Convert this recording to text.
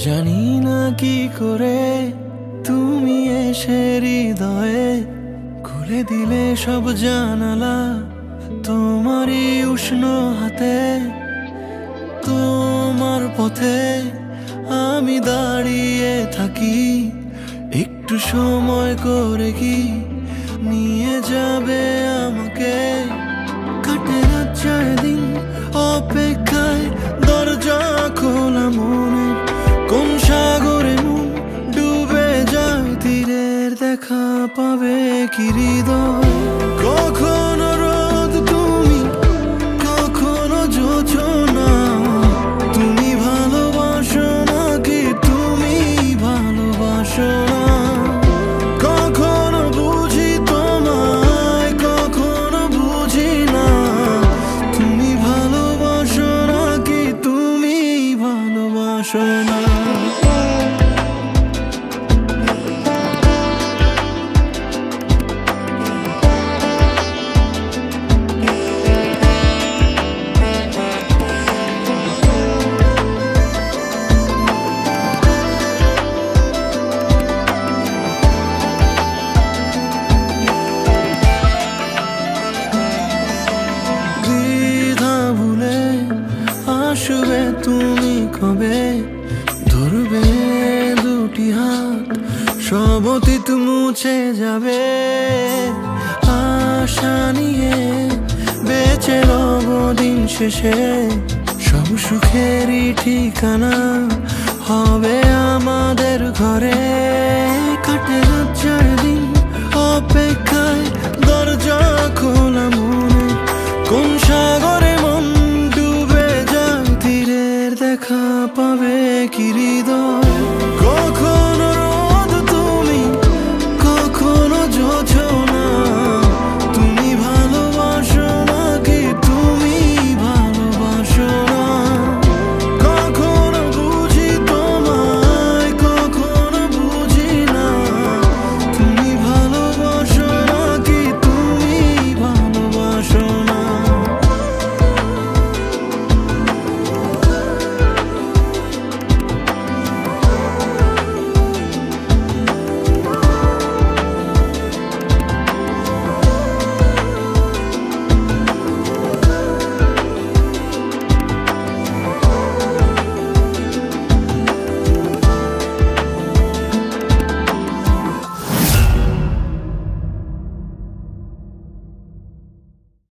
জানি না কি করে তুমি এসে হৃদয়ে খুলে দিলে সব জানালা তোমারই উষ্ণ হাতে। তোমার পথে আমি দাঁড়িয়ে থাকি, একটু সময় করে কি নিয়ে যাবে আমাকে। কাটে না যায় দিন অপেক্ষায়, দরজা খোলা মনে কোন সাগরে মন ডুবে যায়। তীরের দেখা পাবে কি হৃদয়, কখনো রোদ তুমি কখনো জোছনা। তুমি ভালোবাসো নাকি তুমি ভালোবাসো না? কখনো বুঝি তোমায় কখনো বুঝি না। তুমি ভালোবাসো নাকি তুমি ভালোবাসো না? আসবে তুমি কবে, ধরবে দুটি হাত, সব অতীত মুছে যাবে। আশা নিয়ে বেঁচে রব দিন শেষে, সব সুখেরই ঠিকানা হবে আমাদের ঘরে। কাটে